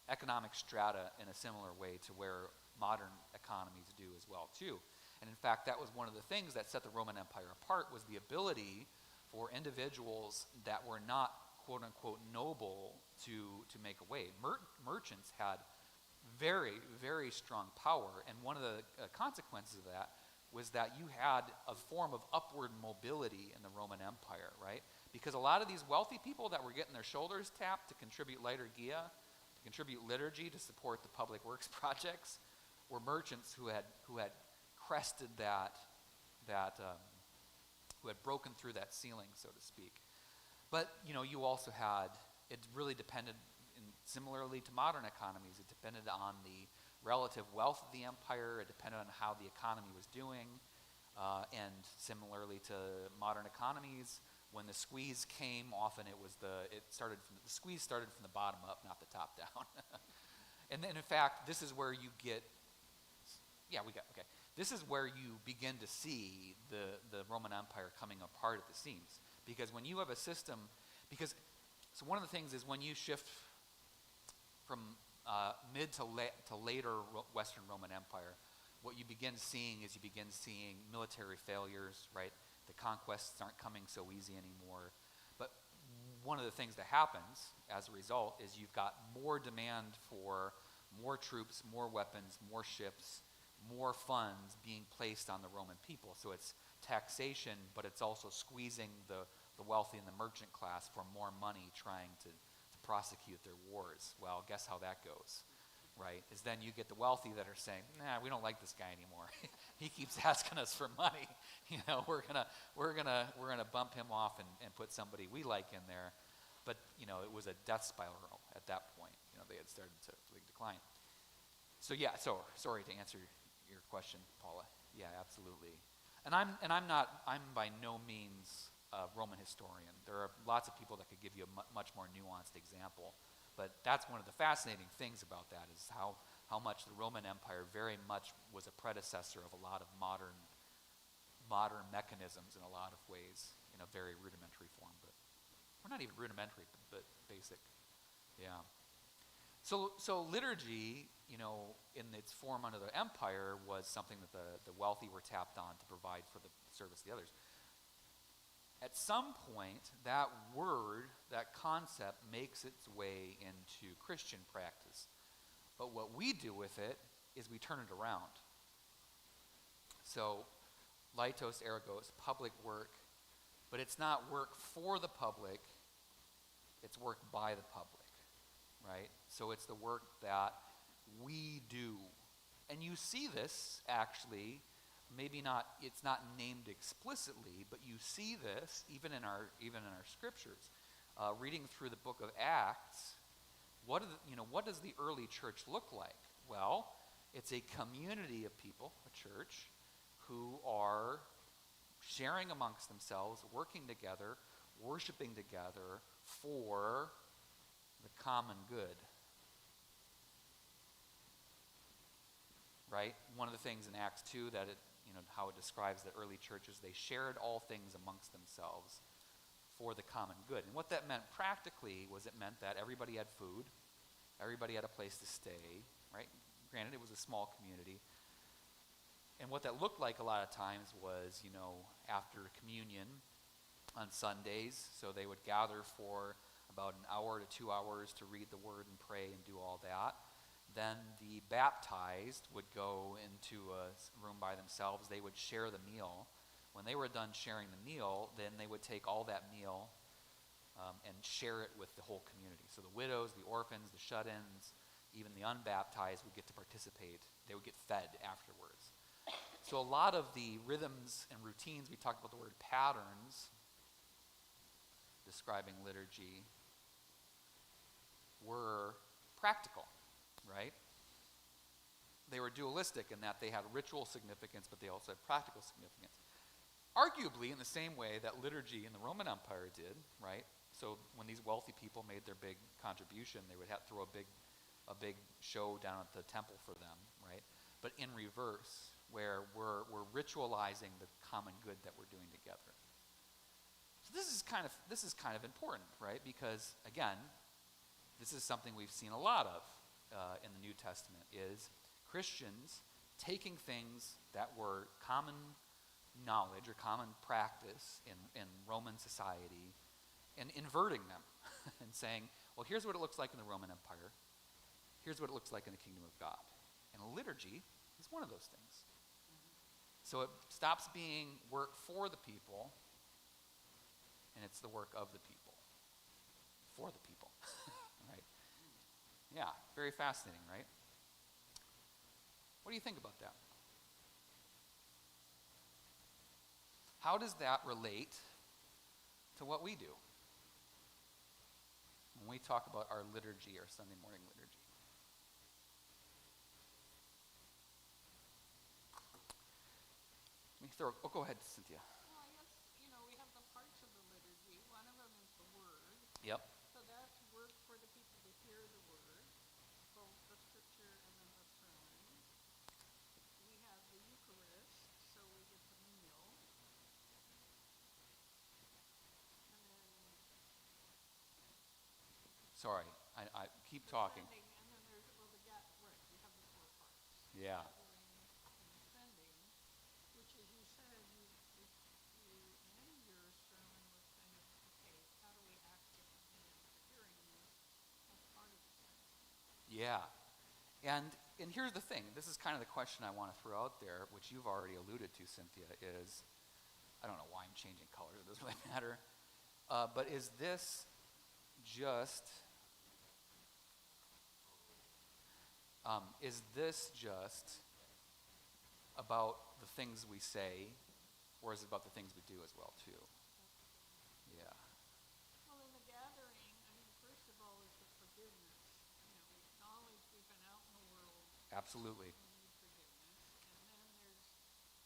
Speaker 1: economic strata in a similar way to where modern economies do as well too. And in fact, that was one of the things that set the Roman Empire apart, was the ability for individuals that were not quote unquote noble to make a way. Merchants had very, very strong power, and one of the consequences of that was that you had a form of upward mobility in the Roman Empire, right? Because a lot of these wealthy people that were getting their shoulders tapped to contribute liturgia, to contribute liturgy, to support the public works projects, were merchants who had crested who had broken through that ceiling, so to speak. But you also had, it really depended, similarly to modern economies, it depended on the relative wealth of the empire. It depended on how the economy was doing, and similarly to modern economies, when the squeeze came, often the squeeze started from the bottom up, not the top down. And then, in fact, this is where you get. This is where you begin to see the Roman Empire coming apart at the seams, because when you have a system, so one of the things is when you shift from mid to later Western Roman Empire, what you begin seeing military failures, right? The conquests aren't coming so easy anymore. But one of the things that happens as a result is you've got more demand for more troops, more weapons, more ships, more funds being placed on the Roman people. So it's taxation, but it's also squeezing the wealthy and the merchant class for more money, trying to prosecute their wars. Well, guess how that goes, right? Is then you get the wealthy that are saying, "Nah, we don't like this guy anymore. He keeps asking us for money. We're gonna bump him off and put somebody we like in there." But it was a death spiral at that point. They had started to decline. So sorry to answer your question, Paula. Yeah, absolutely. And I'm by no means a Roman historian. There are lots of people that could give you a much more nuanced example. But that's one of the fascinating things about that, is how much the Roman Empire very much was a predecessor of a lot of modern mechanisms in a lot of ways, in a very rudimentary form. But we're not even rudimentary, but basic. Yeah. So liturgy, in its form under the empire, was something that the wealthy were tapped on to provide for the service of the others. At some point, that word, that concept, makes its way into Christian practice. But what we do with it is we turn it around. So, Leitos ergos, public work, but it's not work for the public, it's work by the public, right? So it's the work that we do. And you see this, actually, it's not named explicitly, but you see this even in our scriptures. Reading through the book of Acts, what does the early church look like? Well, it's a community of people, a church, who are sharing amongst themselves, working together, worshiping together for the common good. Right? One of the things in Acts 2 that how it describes the early churches, they shared all things amongst themselves for the common good. And what that meant practically was, it meant that everybody had food, everybody had a place to stay, right? Granted, it was a small community. And what that looked like a lot of times was, after communion on Sundays, so they would gather for about an hour to 2 hours to read the word and pray and do all that. Then the baptized would go into a room by themselves. They would share the meal. When they were done sharing the meal, then they would take all that meal and share it with the whole community. So the widows, the orphans, the shut-ins, even the unbaptized would get to participate. They would get fed afterwards. So a lot of the rhythms and routines, we talked about the word patterns, describing liturgy, were practical. Right? They were dualistic in that they had ritual significance, but they also had practical significance. Arguably in the same way that liturgy in the Roman Empire did, right? So when these wealthy people made their big contribution, they would have to throw a big show down at the temple for them, right? But in reverse, where we're ritualizing the common good that we're doing together. So this is kind of important, right? Because again, this is something we've seen a lot of in the New Testament, is Christians taking things that were common knowledge or common practice in Roman society and inverting them and saying, well, here's what it looks like in the Roman Empire. Here's what it looks like in the kingdom of God. And liturgy is one of those things. So it stops being work for the people, and it's the work of the people, for the people, right? Yeah, very fascinating, right? What do you think about that? How does that relate to what we do when we talk about our liturgy, our Sunday morning liturgy? Go ahead, Cynthia.
Speaker 3: Well, I guess, we have the parts of the liturgy. One of them is the word.
Speaker 1: Yep.
Speaker 3: So that's work for the people to hear the word, both the scripture and then the sermon. We have the Eucharist, so we get the meal. And then
Speaker 1: Sorry, I keep talking.
Speaker 3: sending, and then there's, right, we have the four parts.
Speaker 1: Yeah.
Speaker 3: Gathering and sending, which, as you said, you ended your sermon with kind of, okay, how do we access hearing this as part of the sending?
Speaker 1: Yeah. And here's the thing. This is kind of the question I want to throw out there, which you've already alluded to, Cynthia, is, I don't know why I'm changing colors, it doesn't really matter, but is this just about the things we say, or is it about the things we do as well, too? Yeah.
Speaker 3: Well, in the gathering, first of all, is the forgiveness. We acknowledge we've been out in the world.
Speaker 1: Absolutely.
Speaker 3: We need forgiveness. And then there's,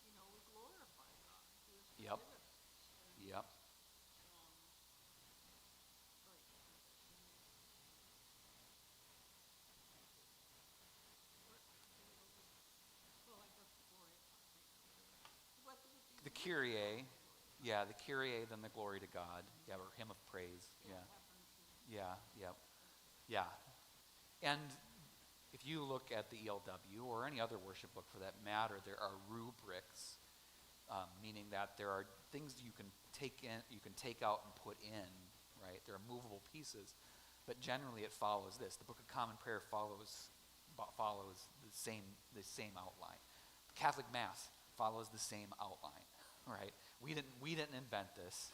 Speaker 3: we glorify God who has
Speaker 1: Yep.
Speaker 3: forgiven us. And,
Speaker 1: Yep.
Speaker 3: right. Well, I guess the glory of God. What would be
Speaker 1: The Kyrie, yeah, the Kyrie, then the glory to God, yeah, or hymn of praise, yeah. Yeah, yep. Yeah. And if you look at the ELW or any other worship book for that matter, there are rubrics, meaning that there are things you can take in, you can take out and put in, right? There are movable pieces, but generally it follows this. The Book of Common Prayer follows the same outline. The Catholic Mass follows the same outline, right? We didn't invent this.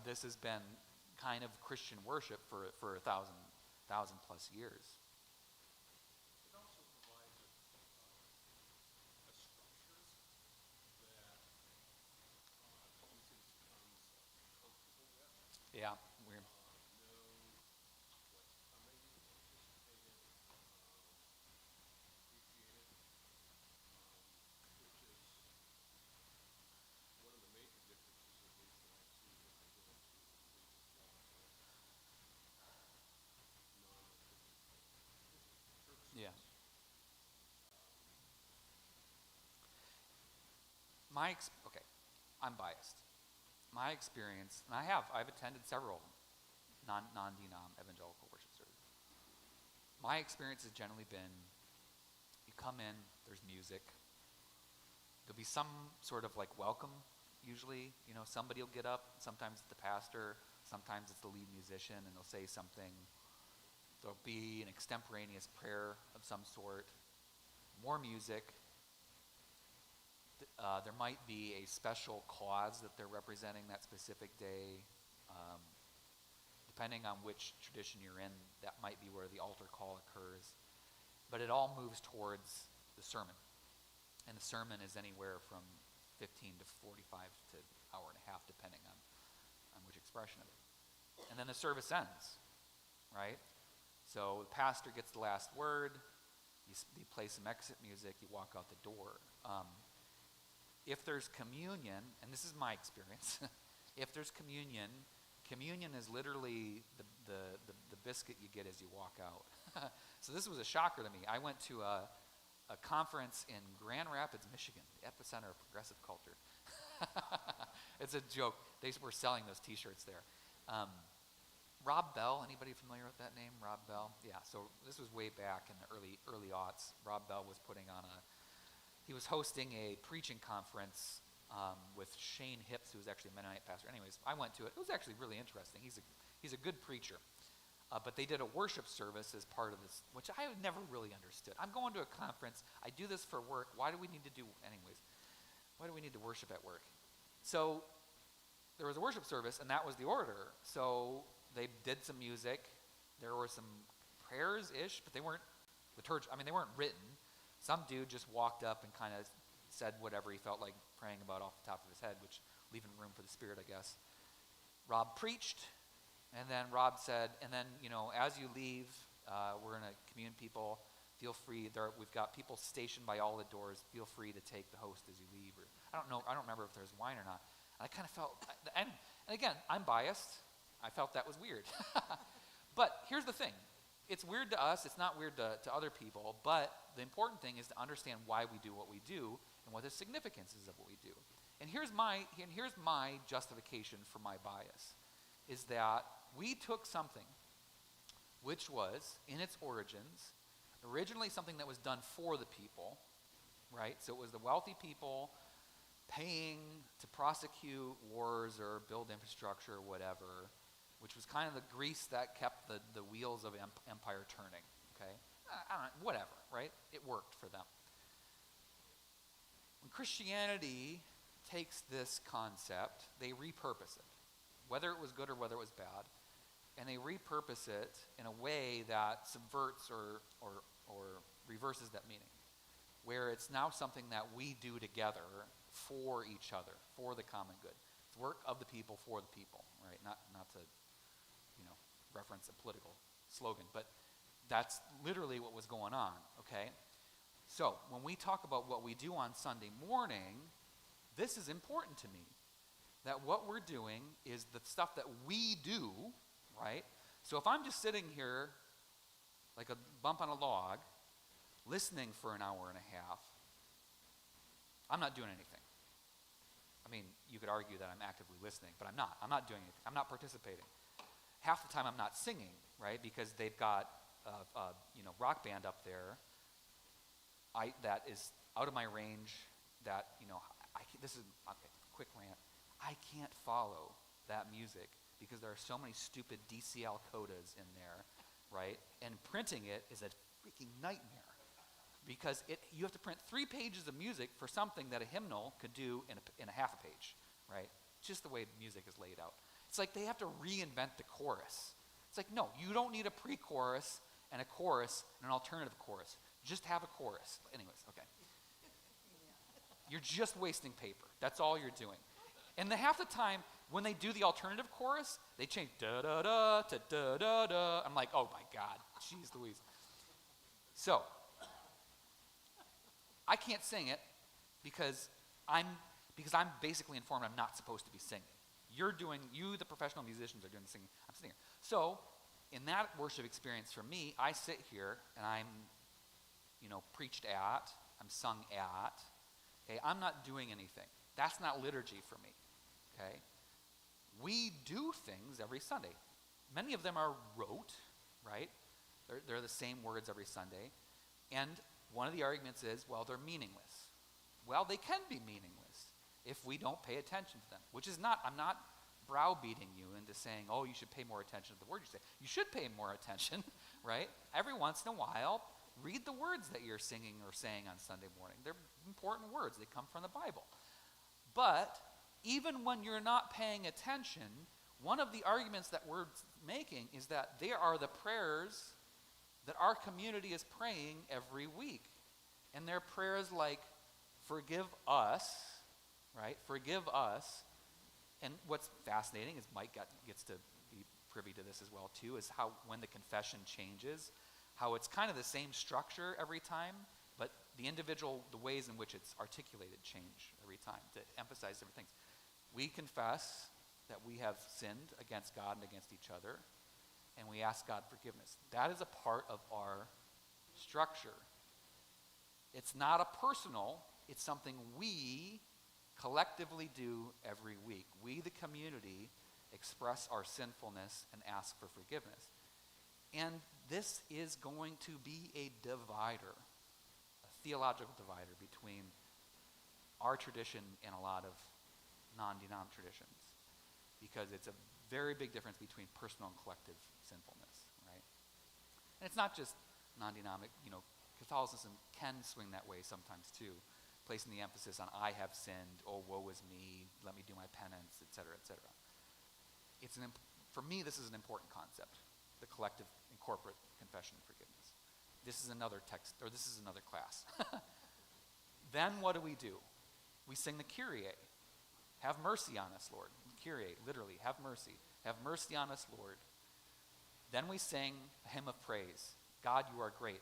Speaker 1: This has been kind of Christian worship for 1,000 plus years.
Speaker 5: It also provides a structure that Clemson becomes comfortable with.
Speaker 1: Yeah, we're
Speaker 5: Know what's coming, anticipate it, appreciate it, which is one of the major differences, at least that I see when I go into religious non-Christian churches.
Speaker 1: yeah. Okay, I'm biased. My experience, and I've attended several non-denom evangelical worship services. My experience has generally been, you come in, there's music. There'll be some sort of like welcome, usually. Somebody will get up. Sometimes it's the pastor. Sometimes it's the lead musician, and they'll say something. There'll be an extemporaneous prayer of some sort. More music. There might be a special cause that they're representing that specific day. Depending on which tradition you're in, that might be where the altar call occurs. But it all moves towards the sermon. And the sermon is anywhere from 15 to 45 to hour and a half, depending on which expression of it. And then the service ends, right? So the pastor gets the last word. You play some exit music. You walk out the door. If there's communion, and this is my experience, if there's communion is literally the biscuit you get as you walk out. So this was a shocker to me. I went to a conference in Grand Rapids, Michigan, the epicenter of progressive culture. It's a joke. They were selling those T-shirts there. Rob Bell, anybody familiar with that name? Rob Bell? Yeah, so this was way back in the early aughts. Rob Bell was putting on he was hosting a preaching conference with Shane Hips, who was actually a Mennonite pastor. Anyways, I went to it. It was actually really interesting. He's a good preacher. But they did a worship service as part of this, which I never really understood. I'm going to a conference. I do this for work. Why do we need to worship at work? So there was a worship service, and that was the order. So they did some music. There were some prayers-ish, but they weren't they weren't written. Some dude just walked up and kind of said whatever he felt like praying about off the top of his head, which leaving room for the Spirit, I guess. Rob preached. And then Rob said, and then, as you leave, we're going to commune people. Feel free. We've got people stationed by all the doors. Feel free to take the host as you leave. Or, I don't know. I don't remember if there's wine or not. And I kind of felt, and again, I'm biased. I felt that was weird. But here's the thing. It's weird to us. It's not weird to other people. But the important thing is to understand why we do what we do and what the significance is of what we do. And here's my justification for my bias, is that we took something which was, in its origins, originally something that was done for the people, right? So it was the wealthy people paying to prosecute wars or build infrastructure or whatever, which was kind of the grease that kept the wheels of empire turning, okay? I don't know, whatever, right? It worked for them. When Christianity takes this concept, they repurpose it, whether it was good or whether it was bad, and they repurpose it in a way that subverts or reverses that meaning, where it's now something that we do together for each other, for the common good. It's work of the people for the people, right? Not to, reference a political slogan, but that's literally what was going on, okay? So when we talk about what we do on Sunday morning, this is important to me. That what we're doing is the stuff that we do, right? So if I'm just sitting here like a bump on a log, listening for an hour and a half, I'm not doing anything. I mean, you could argue that I'm actively listening, but I'm not. I'm not doing anything. I'm not participating. Half the time I'm not singing, right? Because they've got a rock band up there that is out of my range, that, this is, okay, quick rant. I can't follow that music because there are so many stupid DCL codas in there, right? And printing it is a freaking nightmare because you have to print 3 pages of music for something that a hymnal could do in a half a page, right? Just the way music is laid out. It's like they have to reinvent the chorus. It's like, no, you don't need a pre-chorus and a chorus and an alternative chorus. Just have a chorus. Anyways, okay. You're just wasting paper. That's all you're doing. And half the time, when they do the alternative chorus, they change da-da-da to da-da-da. I'm like, oh my God, jeez Louise. So, I can't sing it because I'm basically informed I'm not supposed to be singing. You, the professional musicians, are doing the singing. I'm sitting here. So, in that worship experience for me, I sit here and I'm, preached at, I'm sung at. Okay, I'm not doing anything. That's not liturgy for me. Okay? We do things every Sunday. Many of them are rote, right? They're the same words every Sunday. And one of the arguments is, well, they're meaningless. Well, they can be meaningless if we don't pay attention to them, which is not, I'm not browbeating you into saying, oh, you should pay more attention to the word you say. You should pay more attention, right? Every once in a while, read the words that you're singing or saying on Sunday morning. They're important words. They come from the Bible. But even when you're not paying attention, one of the arguments that we're making is that they are the prayers that our community is praying every week. And they're prayers like, forgive us, right? Forgive us. And what's fascinating is Mike gets to be privy to this as well too, is how when the confession changes, how it's kind of the same structure every time, but the ways in which it's articulated change every time to emphasize different things. We confess that we have sinned against God and against each other, and we ask God forgiveness. That is a part of our structure. It's not a personal, it's something we collectively do every week. We, the community, express our sinfulness and ask for forgiveness. And this is going to be a divider, a theological divider between our tradition and a lot of non-denom traditions, because it's a very big difference between personal and collective sinfulness, right? And it's not just non-denomic, Catholicism can swing that way sometimes too, placing the emphasis on I have sinned, oh woe is me, let me do my penance, etc., etc. For me, this is an important concept, the collective and corporate confession and forgiveness. This is another text, or this is another class. Then what do? We sing the Kyrie. Have mercy on us, Lord. Kyrie, literally, have mercy. Have mercy on us, Lord. Then we sing a hymn of praise. God, you are great.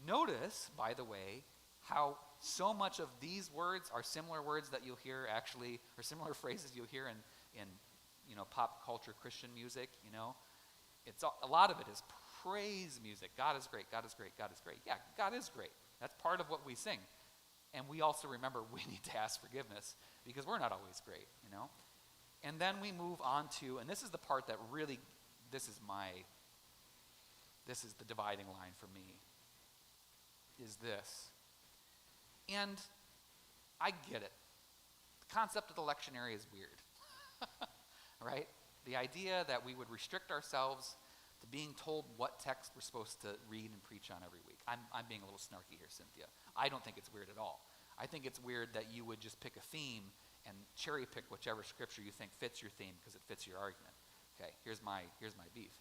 Speaker 1: Notice, by the way, how so much of these words are similar words that you'll hear actually, or similar phrases you'll hear in pop culture Christian music, It's a lot of it is praise music. God is great, God is great, God is great. Yeah, God is great. That's part of what we sing. And we also remember we need to ask forgiveness because we're not always great, And then we move on to, and this is the part that really, this is the dividing line for me, is this. And I get it. The concept of the lectionary is weird, right? The idea that we would restrict ourselves to being told what text we're supposed to read and preach on every week. I'm being a little snarky here, Cynthia. I don't think it's weird at all. I think it's weird that you would just pick a theme and cherry pick whichever scripture you think fits your theme because it fits your argument. Okay, here's my beef.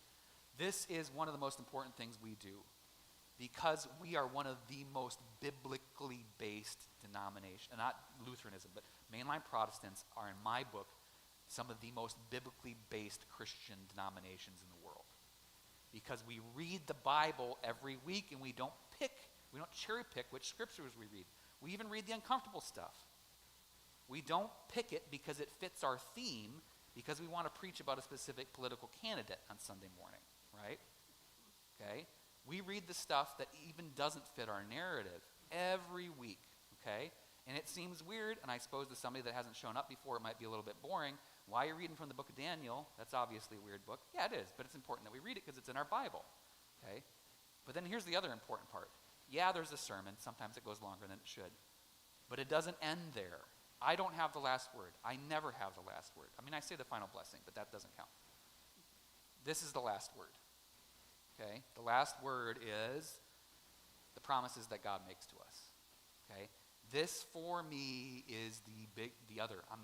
Speaker 1: This is one of the most important things we do because we are one of the most biblically based denominations, not Lutheranism, but mainline Protestants are, in my book, some of the most biblically based Christian denominations in the world. Because we read the Bible every week and we don't cherry pick which scriptures we read. We even read the uncomfortable stuff. We don't pick it because it fits our theme, because we want to preach about a specific political candidate on Sunday morning, right? Okay? We read the stuff that even doesn't fit our narrative every week, okay? And it seems weird, and I suppose to somebody that hasn't shown up before, it might be a little bit boring. Why are you reading from the book of Daniel? That's obviously a weird book. Yeah, it is, but it's important that we read it because it's in our Bible, okay? But then here's the other important part. Yeah, there's a sermon. Sometimes it goes longer than it should. But it doesn't end there. I don't have the last word. I never have the last word. I mean, I say the final blessing, but that doesn't count. This is the last word, okay? The last word is the promises that God makes to us, okay? This, for me, is the other. I'm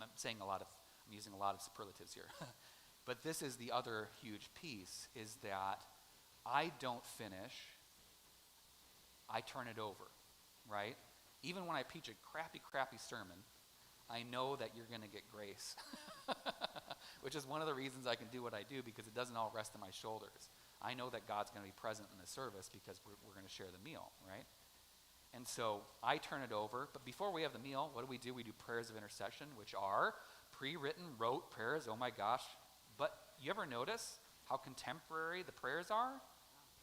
Speaker 1: using a lot of superlatives here. But this is the other huge piece, is that I don't finish, I turn it over, right? Even when I preach a crappy sermon, I know that you're going to get grace, which is one of the reasons I can do what I do, because it doesn't all rest on my shoulders. I know that God's going to be present in the service because we're going to share the meal, right? And so I turn it over, but before we have the meal, what do? We do prayers of intercession, which are pre-written, rote prayers. Oh my gosh. But you ever notice how contemporary the prayers are?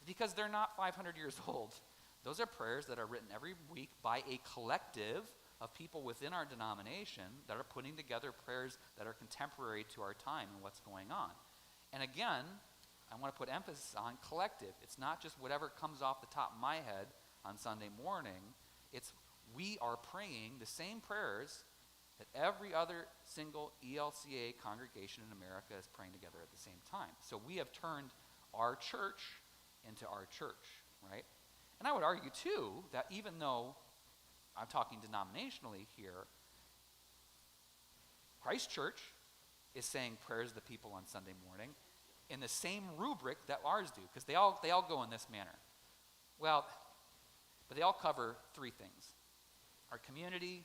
Speaker 1: Because they're not 500 years old. Those are prayers that are written every week by a collective of people within our denomination that are putting together prayers that are contemporary to our time and what's going on. And again, I want to put emphasis on collective. It's not just whatever comes off the top of my head on Sunday morning. It's we are praying the same prayers that every other single ELCA congregation in America is praying together at the same time. So we have turned our church into our church, right? And I would argue, too, that even though I'm talking denominationally here, Christ Church is saying prayers of the people on Sunday morning in the same rubric that ours do, because they all go in this manner. Well, but they all cover three things: our community,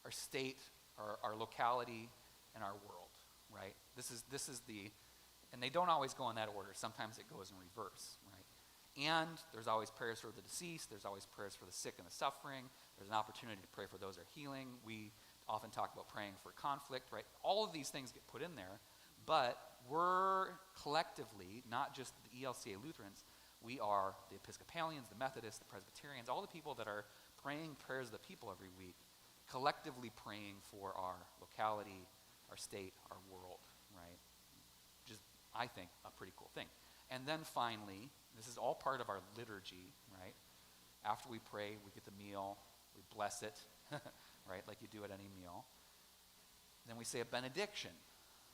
Speaker 1: our state, our locality, and our world, right? This is the, and they don't always go in that order. Sometimes it goes in reverse, right? And there's always prayers for the deceased. There's always prayers for the sick and the suffering. There's an opportunity to pray for those who are healing. We often talk about praying for conflict, right? All of these things get put in there, but we're collectively, not just the ELCA Lutherans, we are the Episcopalians, the Methodists, the Presbyterians, all the people that are praying prayers of the people every week, collectively praying for our locality, our state, our world, right? Which is, I think, a pretty cool thing. And then finally, this is all part of our liturgy, right? after we pray, we get the meal, we bless it, right, like you do at any meal. Then we say a benediction,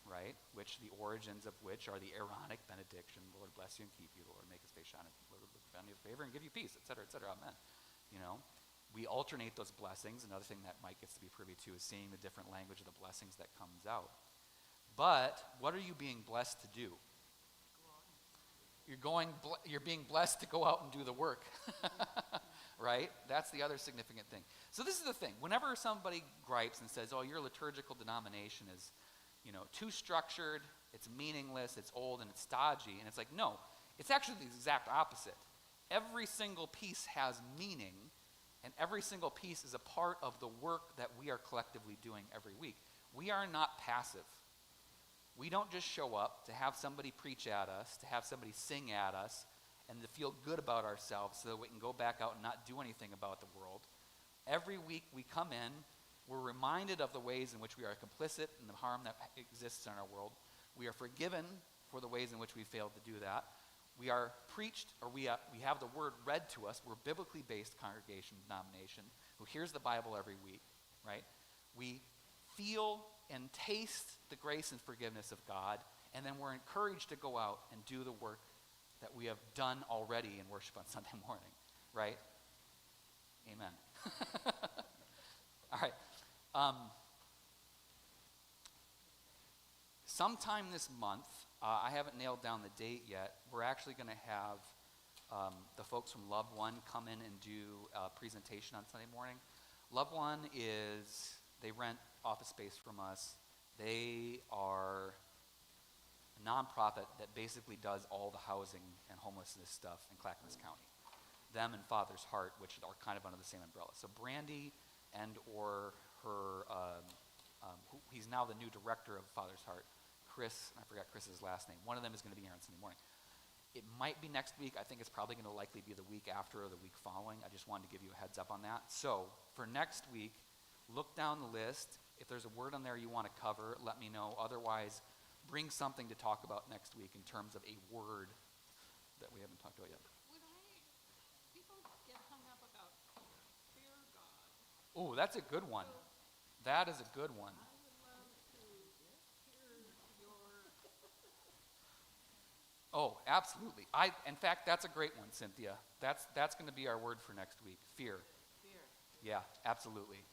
Speaker 1: right, which the origins of which are the Aaronic benediction, Lord bless you and keep you, Lord make his face shine, Lord look upon you with favor and give you peace, etc., amen. You know, we alternate those blessings. Another thing that Mike gets to be privy to is seeing the different language of the blessings that comes out. But what are you being blessed to do? You're being blessed to go out and do the work, right? That's the other significant thing. So this is the thing. Whenever somebody gripes and says, "Oh, your liturgical denomination is, too structured, it's meaningless, it's old, and it's stodgy," and it's like, no, it's actually the exact opposite. Every single piece has meaning, and every single piece is a part of the work that we are collectively doing every week. We are not passive. We don't just show up to have somebody preach at us, to have somebody sing at us, and to feel good about ourselves so that we can go back out and not do anything about the world. Every week we come in, we're reminded of the ways in which we are complicit in the harm that exists in our world. We are forgiven for the ways in which we failed to do that. We are preached, or we have the word read to us. We're a biblically based congregation, denomination, who hears the Bible every week, right? We feel and taste the grace and forgiveness of God, and then we're encouraged to go out and do the work that we have done already in worship on Sunday morning, right? Amen. All right. Sometime this month, I haven't nailed down the date yet, we're actually going to have the folks from Love One come in and do a presentation on Sunday morning. Love One they rent office space from us. They are a nonprofit that basically does all the housing and homelessness stuff in Clackamas County. Them and Father's Heart, which are kind of under the same umbrella. So Brandy and or her, he's now the new director of Father's Heart, Chris, I forgot Chris's last name. One of them is going to be here on Sunday morning. It might be next week. I think it's probably going to likely be the week after or the week following. I just wanted to give you a heads up on that. So for next week, look down the list. If there's a word on there you want to cover, let me know. Otherwise, bring something to talk about next week in terms of a word that we haven't talked about yet.
Speaker 3: People get hung up about fear God.
Speaker 1: Oh, that's a good one. That is a good one.
Speaker 3: I would love to hear your...
Speaker 1: Oh, absolutely. In fact, that's a great one, Cynthia. That's going to be our word for next week. Fear.
Speaker 2: Fear.
Speaker 1: Yeah, absolutely.